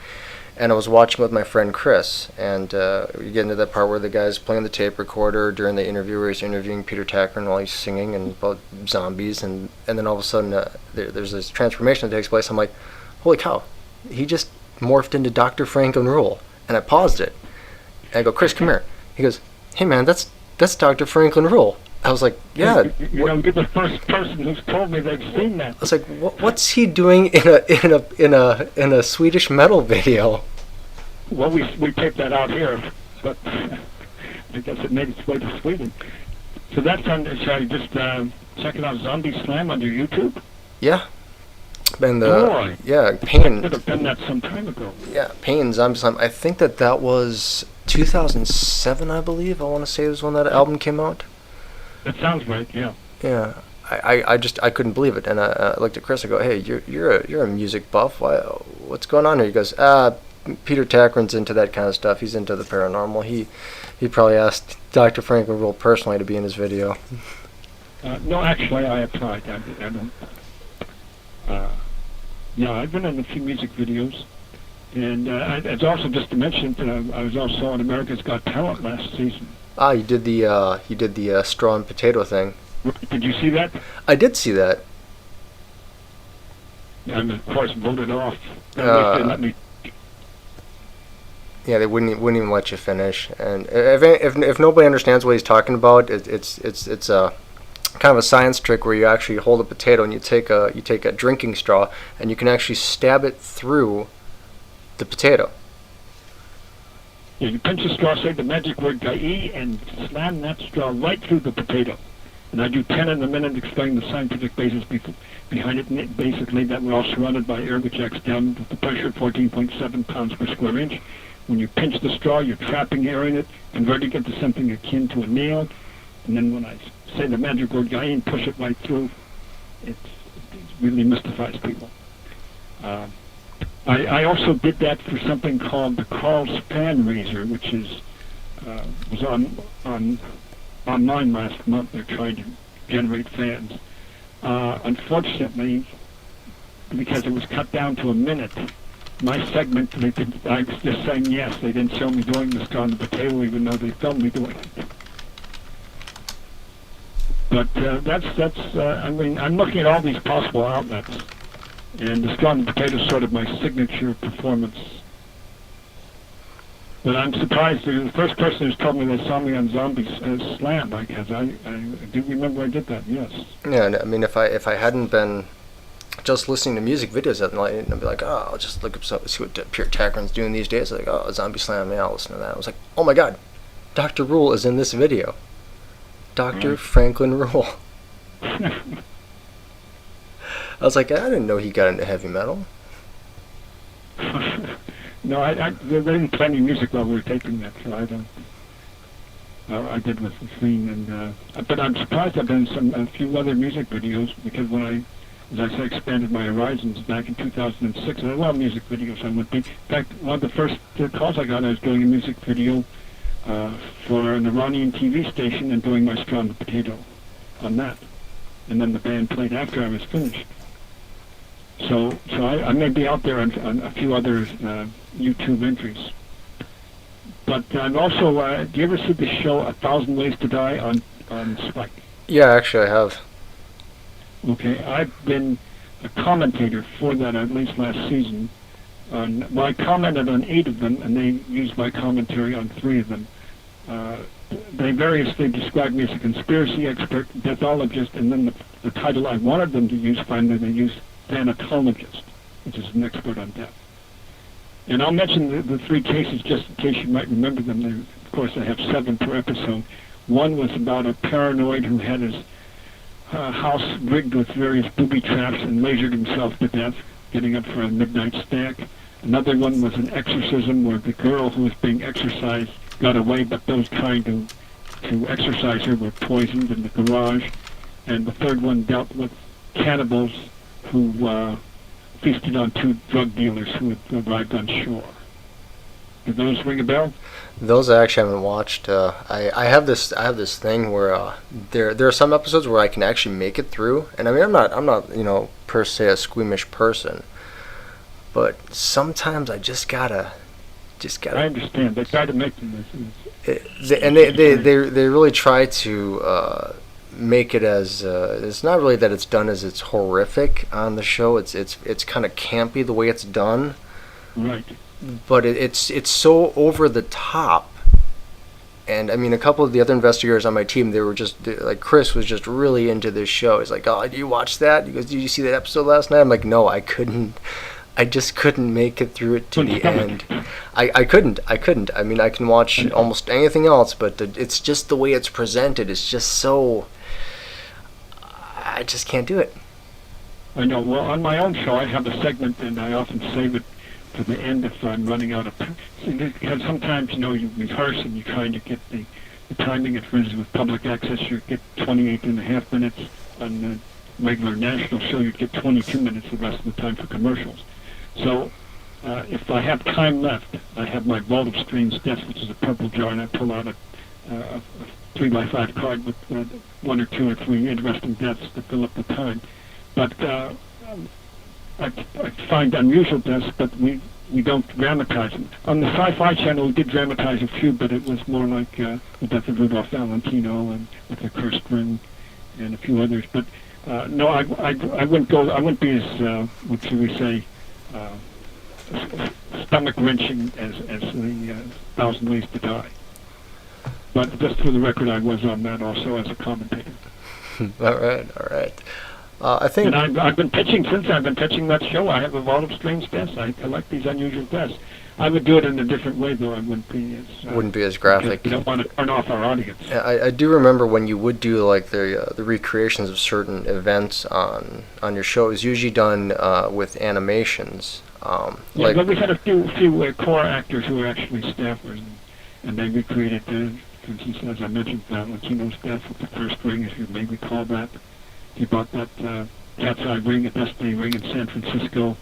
and I was watching with my friend Chris, and we get into that part where the guy's playing the tape recorder during the interview where he's interviewing Peter Tackern while he's singing and about zombies, and then all of a sudden there's this transformation that takes place. I'm like, holy cow, he just morphed into Dr. Franklin Ruehl, and I paused it, and I go, Chris, come here. He goes, hey man, that's Dr. Franklin Ruehl. I was like, yeah. You're the first person who's told me they've seen that. I was like, what's he doing in a Swedish metal video? Well, we taped that out here, but I guess it made its way to Sweden. So that's on. Should I just check it out? Zombie Slam under YouTube. Yeah. And Boy, yeah, I Pain. could have done that some time ago. Yeah, Pain Zombie Slam. I think that was 2007, I believe. I want to say was when that album came out. That sounds right. Yeah. Yeah. I couldn't believe it, and I looked at Chris. I go, "Hey, you're a music buff. What's going on here?" He goes, Peter Tackren's into that kind of stuff. He's into the paranormal. He probably asked Dr. Franklin Ruehl personally to be in his video." No, actually, I applied. I don't. Yeah, I've been in a few music videos, and it's also just to mention that I was also on America's Got Talent last season. You did the straw and potato thing. Did you see that? I did see that. I'm of course voted off. They let me. Yeah, they wouldn't even let you finish. And if nobody understands what he's talking about, it's a kind of a science trick where you actually hold a potato and you take a drinking straw and you can actually stab it through the potato. Yeah, you pinch the straw, say the magic word "gai" and slam that straw right through the potato. And I do 10 in a minute explaining the scientific basis behind it. And basically, that we're all surrounded by air which acts down with the pressure of 14.7 pounds per square inch. When you pinch the straw, you're trapping air in it, converting it to something akin to a nail. And then when I say the magic word "gai" and push it right through, it really mystifies people. I also did that for something called the Carl's Fan Raiser, which was on online last month. They're trying to generate fans. Unfortunately, because it was cut down to a minute, my segment, I was just saying yes. They didn't show me doing the straw and the potato, even though they filmed me doing it. But I mean, I'm looking at all these possible outlets, and the straw and the potato is sort of my signature performance. But I'm surprised. The first person who's told me they saw me on Zombie Slam, I guess. I do remember I did that, yes. Yeah, I mean, if I hadn't been just listening to music videos at night, and I'd be like, oh, I'll just look up see what Peter Tackren's doing these days. Like, oh, Zombie Slam, yeah, I'll listen to that. I was like, oh my God, Dr. Ruehl is in this video. Dr. Franklin Ruehl. I was like, I didn't know he got into heavy metal. No, they didn't play any music while we were taping that, so I don't. I did with the scene, and but I'm surprised I've been in a few other music videos because when I, as I say, expanded my horizons back in 2006, and I love music videos. I would be, in fact, one of the first calls I got, I was doing a music video for an Iranian TV station and doing my straw and the potato on that, and then the band played after I was finished. So I may be out there on a few other YouTube entries. But I'm also, do you ever see the show 1,000 Ways to Die on Spike? Yeah, actually I have. Okay, I've been a commentator for that at least last season. Well, I commented on 8 of them, and they used my commentary on 3 of them. They variously described me as a conspiracy expert, deathologist, and then the title I wanted them to use, finally they used thanatologist, which is an expert on death. And I'll mention the 3 cases just in case you might remember them. Of course, I have 7 per episode. One was about a paranoid who had his house rigged with various booby traps and lasered himself to death, getting up for a midnight snack. Another one was an exorcism where the girl who was being exorcised got away, but those trying to exorcise her were poisoned in the garage. And the third one dealt with cannibals who feasted on 2 drug dealers who had arrived on shore. Did those ring a bell? Those I actually haven't watched. I have this thing where there are some episodes where I can actually make it through, and I mean I'm not per se a squeamish person, but sometimes I just gotta. I understand. They try to make them they really try to make it as it's not really that it's done as it's horrific on the show. It's kind of campy the way it's done. Right. But it's so over the top. And I mean, a couple of the other investigators on my team, they were just like, Chris was just really into this show. He's like, "Oh, do you watch that?" He goes, "Did you see that episode last night?" I'm like, "No, I couldn't. I just couldn't make it through it to the end." I couldn't. I mean, I can watch almost anything else, but it's just the way it's presented. It's just so. I just can't do it. I know. Well, on my own show, I have a segment, and I often save it to the end if I'm running out of. Because sometimes, you rehearse and you're trying to get the timing. For instance, with public access, you get 28 and a half minutes. On the regular national show, you get 22 minutes the rest of the time for commercials. So, if I have time left, I have my vault of strange deaths, which is a purple jar, and I pull out a 3x5 card with 1 or 2 or 3 interesting deaths to fill up the time. But I find unusual deaths, but we don't dramatize them. On the SyFy Channel, we did dramatize a few, but it was more like the death of Rudolph Valentino and with the cursed ring and a few others. But no, I wouldn't be as what should we say, stomach wrenching as the Thousand Ways to Die. But just for the record, I was on that also as a commentator. All right. I think. And I've been pitching since I've been pitching that show. I have a vault of strange deaths. I collect these unusual deaths. I would do it in a different way, though. I wouldn't be as graphic. We don't want to turn off our audience. I do remember when you would do like the recreations of certain events on your show. It was usually done with animations. But we had a few core actors who were actually staffers, and they recreated. For instance, as I mentioned, Valentino's death with the first ring, if you may recall that. He bought that cat's eye ring, a destiny ring in San Francisco,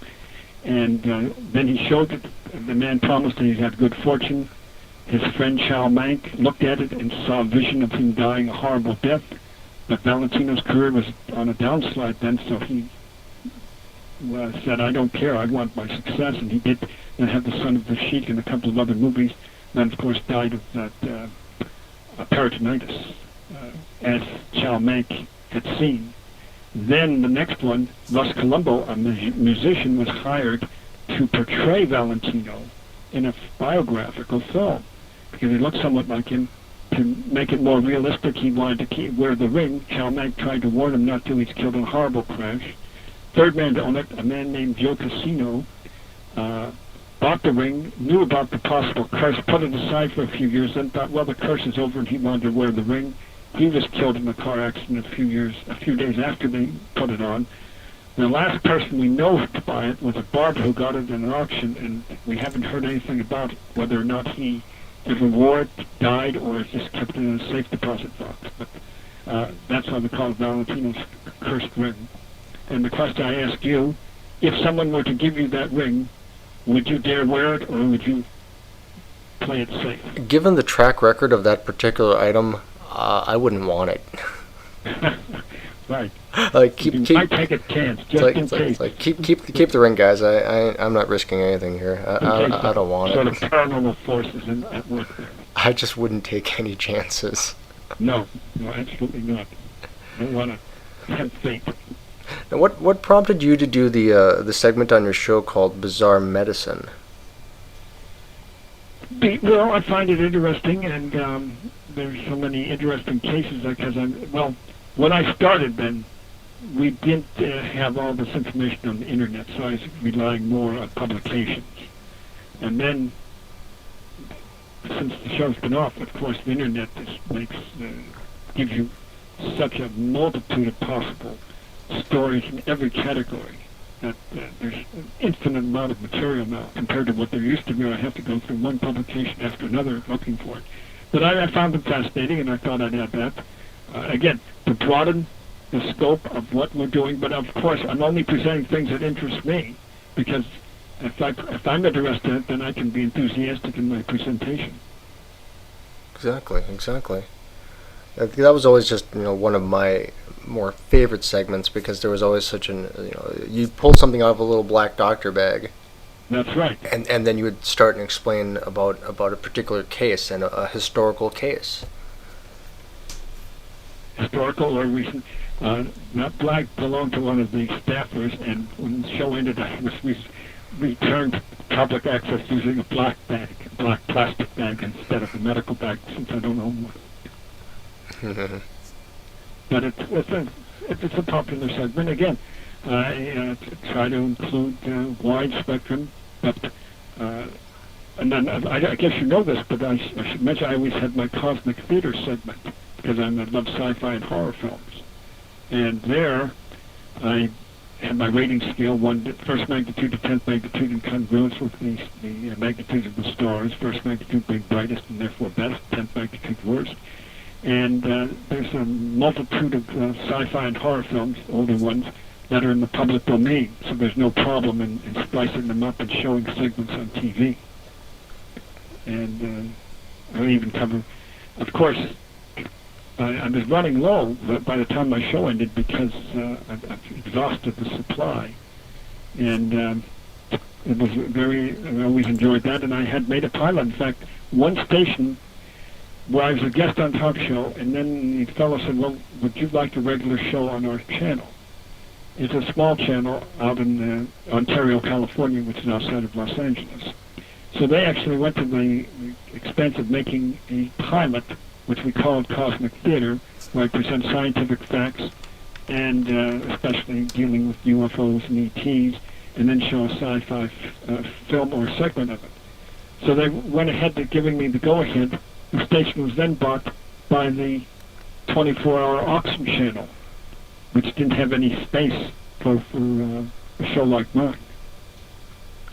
and then he showed it. The man promised that he'd have good fortune. His friend Chow Mank looked at it and saw a vision of him dying a horrible death, but Valentino's career was on a downslide then, so he said, I don't care, I want my success, and he did then have The Son of the Sheik and a couple of other movies, then of course died of that peritonitis, as Chow Mank had seen. Then the next one, Russ Columbo, a musician, was hired to portray Valentino in a biographical film because he looked somewhat like him. To make it more realistic, he wanted to wear the ring. Chow Mank tried to warn him not to. He's killed in a horrible crash. Third man to own it, a man named Joe Casino, bought the ring, knew about the possible curse, put it aside for a few years, then thought, well, the curse is over, and he wanted to wear the ring. He was killed in a car accident a few days after they put it on. The last person we know to buy it was a barber who got it in an auction, and we haven't heard anything about whether or not he ever wore it, died, or just kept it in a safe deposit box. But that's why we call it Valentino's cursed ring. And the question I ask you, if someone were to give you that ring, would you dare wear it, or would you play it safe? Given the track record of that particular item, I wouldn't want it. Right. You might take a chance, just in case. Keep the ring, guys. I'm not risking anything here. I don't want sort it. Sort of paranormal forces at work there. I just wouldn't take any chances. No, absolutely not. I don't want to tempt fate. Now, what prompted you to do the segment on your show called Bizarre Medicine? Well, I find it interesting, and there's so many interesting cases because when I started then, we didn't have all this information on the internet, so I was relying more on publications. And then, since the show's been off, of course, the internet gives you such a multitude of possible stories in every category that there's an infinite amount of material now compared to what there used to be. I have to go through one publication after another looking for it. But I found it fascinating, and I thought I'd add that. Again, to broaden the scope of what we're doing, but of course I'm only presenting things that interest me, because if I'm interested in it, then I can be enthusiastic in my presentation. Exactly. That was always just one of my more favorite segments, because there was always such you pulled something out of a little black doctor bag. That's right. And then you would start and explain about a particular case and a historical case. Historical or recent. Not black belonged to one of the staffers, and when the show ended, I was returned public access using a black plastic bag instead of a medical bag, since I don't own one. But it's a popular segment. Again, I try to include wide spectrum, but And then I guess you know this, but I should mention I always had my Cosmic Theater segment because I love sci-fi and horror films. And there, I had my rating scale, first magnitude to 10th magnitude in congruence with the magnitudes of the stars. First magnitude being brightest and therefore best, 10th magnitude worst. And there's a multitude of sci-fi and horror films, older ones, that are in the public domain. So there's no problem in splicing them up and showing segments on TV. And I even cover, of course, I was running low by the time my show ended because I've exhausted the supply. And it was I always enjoyed that, and I had made a pilot. In fact, one station where I was a guest on talk show, and then the fellow said, well, would you like a regular show on our channel? It's a small channel out in Ontario, California, which is outside of Los Angeles. So they actually went to the expense of making a pilot, which we called Cosmic Theater, where I present scientific facts and especially dealing with UFOs and ETs, and then show a sci-fi film or segment of it. So they went ahead to giving me the go-ahead. The station was then bought by the 24-hour auction channel, which didn't have any space for a show like mine.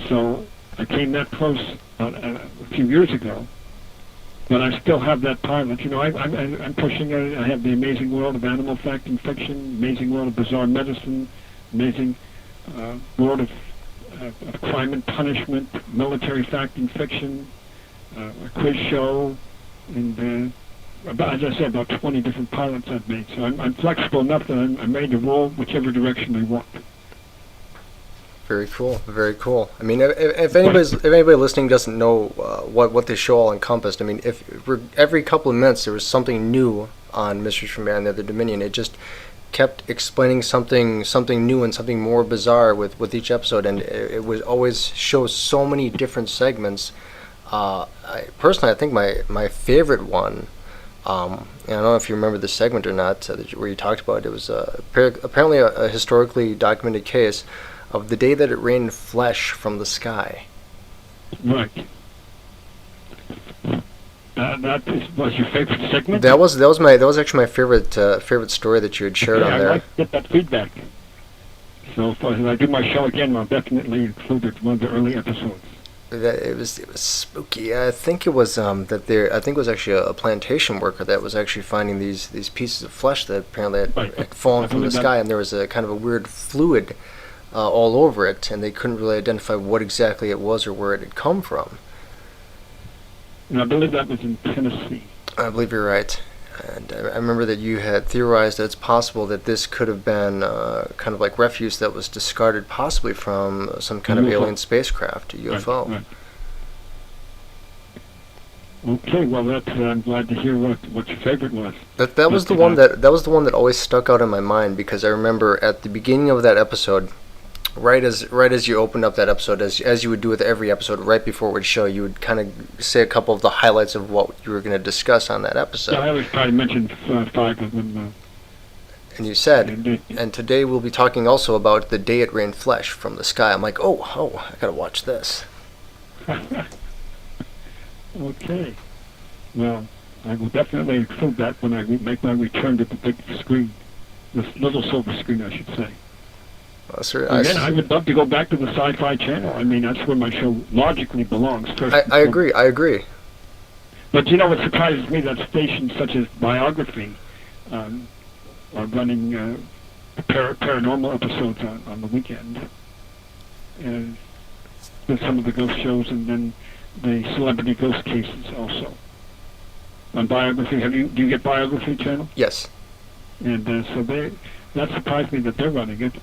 So I came that close a few years ago, but I still have that pilot. You know, I'm pushing it. I have the amazing world of animal fact and fiction, amazing world of bizarre medicine, amazing world of crime and punishment, military fact and fiction, a quiz show, and as I said, about 20 different pilots I've made. So I'm flexible enough that I'm ready to roll whichever direction I want. Very cool, very cool. I mean, if anybody listening doesn't know what this show all encompassed, I mean, if every couple of minutes there was something new on Mysteries from Beyond the Other Dominion, it just kept explaining something new and something more bizarre with each episode, and it would always show so many different segments. Personally, I think my favorite one, and I don't know if you remember the segment or not, where you talked about it was apparently a historically documented case of the day that it rained flesh from the sky. Right. Was your favorite segment? That was actually my favorite story that you had shared on there. I like to get that feedback. So if I do my show again, I'll definitely include it in one of the early episodes. It was spooky. I think it was I think it was actually a plantation worker that was actually finding these pieces of flesh that apparently had fallen from the sky, and there was a kind of a weird fluid all over it, and they couldn't really identify what exactly it was or where it had come from. And I believe that was in Tennessee. I believe you're right. And I remember that you had theorized that it's possible that this could have been kind of like refuse that was discarded possibly from some kind of alien spacecraft, a UFO. Right. Okay, well, I'm glad to hear what your favorite was. That was the one that always stuck out in my mind, because I remember at the beginning of that episode, right as you opened up that episode, as you would do with every episode, right before it would show, you would kind of say a couple of the highlights of what you were going to discuss on that episode. Yeah, I always try to mention 5 of them. And you said, and today we'll be talking also about the day it rained flesh from the sky. I'm like, oh, I gotta watch this. Okay. Well, I will definitely include that when I make my return to the big screen, the little silver screen, I should say. Again, I would love to go back to the SyFy Channel. I mean, that's where my show logically belongs. I agree. But you know what surprises me? That stations such as Biography are running paranormal episodes on the weekend. And some of the ghost shows, and then the celebrity ghost cases also. On Biography, do you get Biography Channel? Yes. And so that surprised me that they're running it.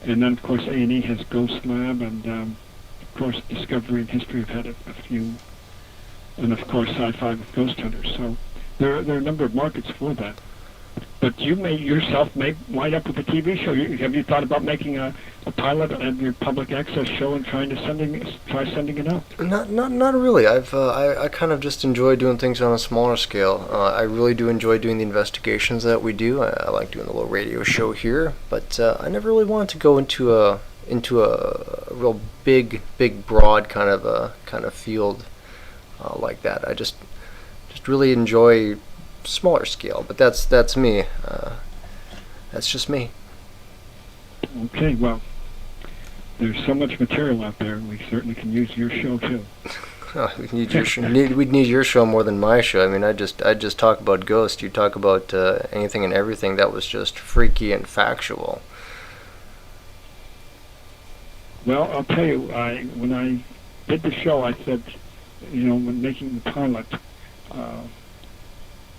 And then, of course, A&E has Ghost Lab, and, of course, Discovery and History have had a few, and, of course, Sci-Fi with Ghost Hunters. So there are a number of markets for that. But you yourself may wind up with a TV show. Have you thought about making a pilot of your public access show and try sending it out? Not really. I kind of just enjoy doing things on a smaller scale. I really do enjoy doing the investigations that we do. I like doing the little radio show here, but I never really wanted to go into a real big broad kind of field. like that. I just really enjoy smaller scale, but that's me. That's just me. Okay, well, there's so much material out there. We certainly can use your show too. We need your we'd need your show more than my show. I mean, I just talk about ghosts. You talk about anything and everything that was just freaky and factual. Well, I'll tell you, when I did the show, I said, when making the pilot,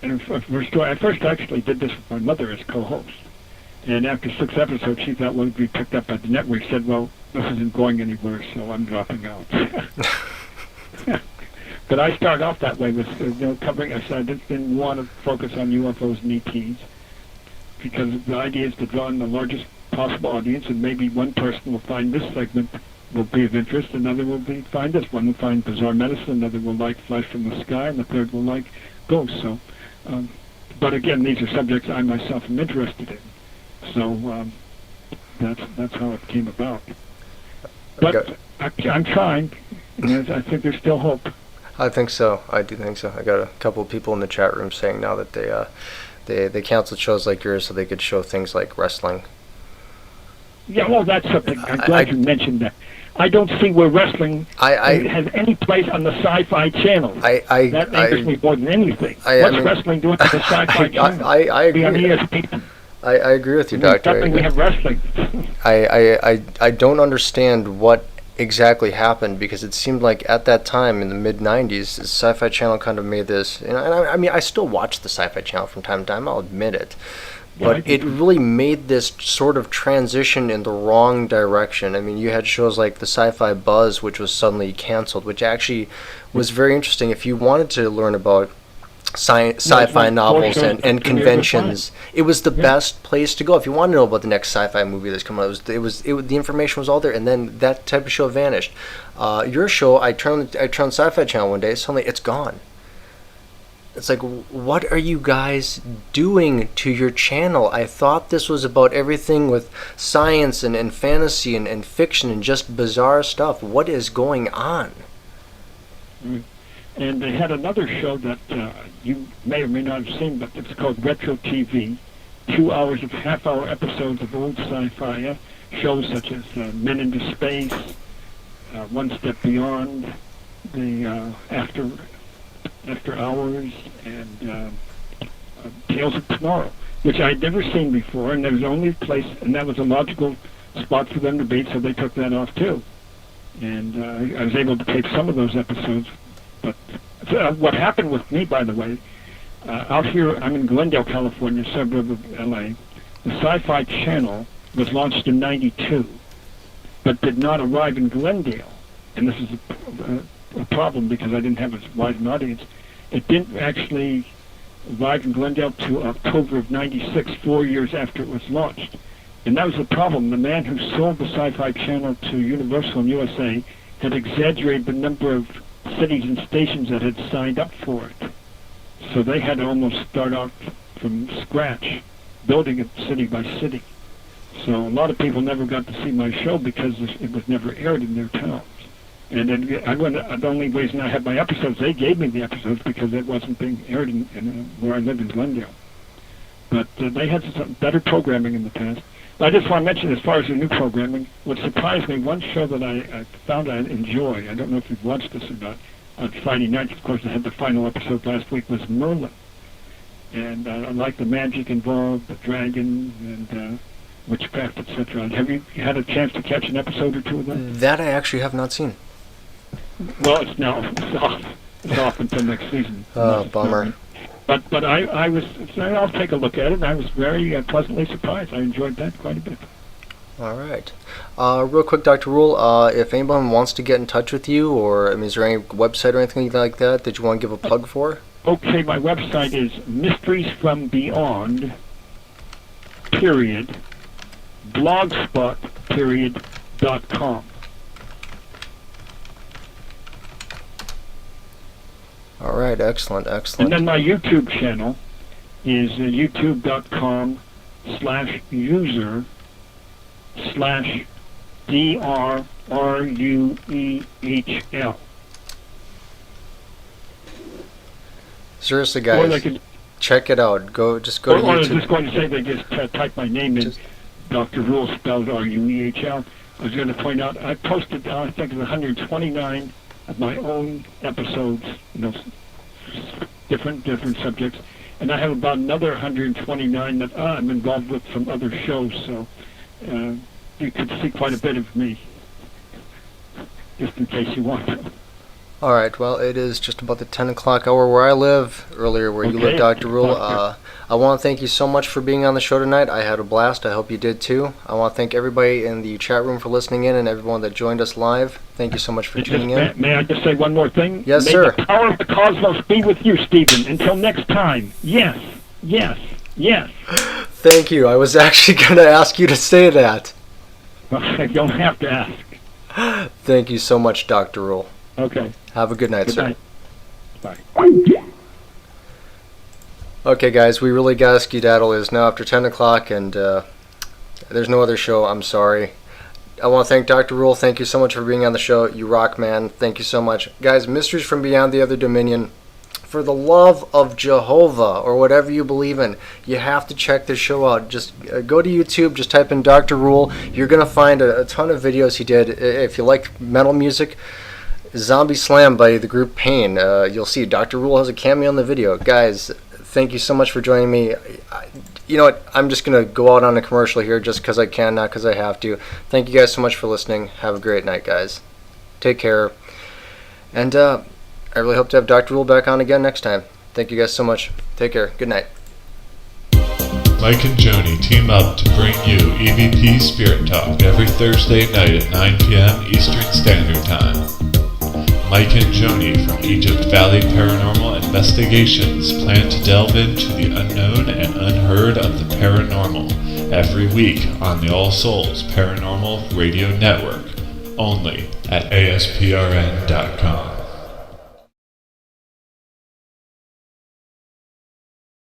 and I first actually did this with my mother as co-host. And after 6 episodes, she thought one would be picked up by the network. Said, well, this isn't going anywhere, so I'm dropping out. But I started off that way with covering. I said I didn't want to focus on UFOs and ETs because the idea is to draw in the largest possible audience, and maybe one person will find this segment will be of interest, another will find this. One will find bizarre medicine, another will like Flesh from the Sky, and the third will like ghosts. So, but again, these are subjects I myself am interested in. So that's how it came about. But I'm trying. I think there's still hope. I think so. I do think so. I got a couple of people in the chat room saying now that they canceled shows like yours so they could show things like wrestling. Yeah, well, that's something. I'm glad you mentioned that. I don't see where wrestling has any place on the SyFy Channel. That angers me more than anything. What's wrestling doing to the SyFy Channel? I agree. I agree with you, Doctor. We have wrestling. I don't understand what exactly happened, because it seemed like at that time in the mid-90s, the SyFy Channel kind of made this, and I mean, I still watch the SyFy Channel from time to time, I'll admit it, but it really made this sort of transition in the wrong direction. I mean, you had shows like the SyFy Buzz, which was suddenly canceled, which actually was very interesting. If you wanted to learn about sci-fi novels and conventions, it was the best place to go if you want to know about the next sci-fi movie that's coming out. The information was all there, and then that type of show vanished. Your show, I turned SyFy Channel one day, suddenly it's gone. It's like, what are you guys doing to your channel? I thought this was about everything with science and fantasy and fiction and just bizarre stuff. What is going on? And they had another show that you may or may not have seen, but it's called Retro TV. 2 hours of half-hour episodes of old sci-fi shows such as Men into Space, One Step Beyond, the After Hours, and Tales of Tomorrow, which I'd never seen before, and there was only a place, and that was a logical spot for them to be, so they took that off too. And I was able to tape some of those episodes. But what happened with me, by the way, out here, I'm in Glendale, California, suburb of L.A. The SyFy Channel was launched in '92, but did not arrive in Glendale. And this is a problem because I didn't have as wide an audience. It didn't actually arrive in Glendale to October of '96, 4 years after it was launched. And that was the problem. The man who sold the SyFy Channel to Universal in USA had exaggerated the number of cities and stations that had signed up for it. So they had to almost start out from scratch, building it city by city. So a lot of people never got to see my show because it was never aired in their towns. And then the only reason I had my episodes, they gave me the episodes because it wasn't being aired in where I live in Glendale. But they had some better programming in the past. I just want to mention, as far as the new programming, what surprised me, one show that I found I enjoy, I don't know if you've watched this or not, on Friday nights, of course, I had the final episode last week, was Merlin. And I like the magic involved, the dragon, and witchcraft, etc. Have you had a chance to catch an episode or two of that? That I actually have not seen. Well, it's off. It's off until next season. Oh, bummer. But I'll take a look at it, and I was very pleasantly surprised. I enjoyed that quite a bit. All right. Real quick, Dr. Ruehl, if anyone wants to get in touch with you, or is there any website or anything like that you want to give a plug for? Okay, my website is mysteriesfrombeyond, blogspot.com. All right, excellent. And then my YouTube channel is youtube.com/user/DRRUEHL. Seriously, Or they guys, can, check it out. Just go to or I was YouTube. just going to say they just type my name in. Just- Dr. Ruehl, spelled Ruehl. I was going to point out I posted, I think, 129 of my own episodes, different subjects, and I have about another 129 that I'm involved with from other shows. So you could see quite a bit of me, just in case you want to. All right. Well, it is just about the 10 o'clock hour where I live. Earlier where you live, Dr. Ruehl. I want to thank you so much for being on the show tonight. I had a blast. I hope you did too. I want to thank everybody in the chat room for listening in and everyone that joined us live. Thank you so much for tuning in. May I just say one more thing? Yes, sir. May the power of the cosmos be with you, Stephen. Until next time. Yes, yes, yes. Thank you. I was actually going to ask you to say that. You don't have to ask. Thank you so much, Dr. Ruehl. Okay. Have a good night, Good sir. night. Bye. Okay, guys, we really got to skedaddle. It is now after 10 o'clock, and there's no other show. I'm sorry. I want to thank Dr. Ruehl. Thank you so much for being on the show. You rock, man. Thank you so much. Guys, Mysteries from Beyond the Other Dominion. For the love of Jehovah, or whatever you believe in, you have to check this show out. Just go to YouTube, just type in Dr. Ruehl. You're going to find a ton of videos he did. If you like metal music, Zombie Slam by the group Pain. You'll see Dr. Ruehl has a cameo in the video. Guys, thank you so much for joining me. You know what? I'm just going to go out on a commercial here just because I can, not because I have to. Thank you guys so much for listening. Have a great night, guys. Take care. And I really hope to have Dr. Ruehl back on again next time. Thank you guys so much. Take care. Good night. Mike and Joni team up to bring you EVP Spirit Talk every Thursday night at 9 p.m. Eastern Standard Time. Mike and Joni from Egypt Valley Paranormal Investigations plan to delve into the unknown and unheard of the paranormal every week on the All Souls Paranormal Radio Network, only at ASPRN.com.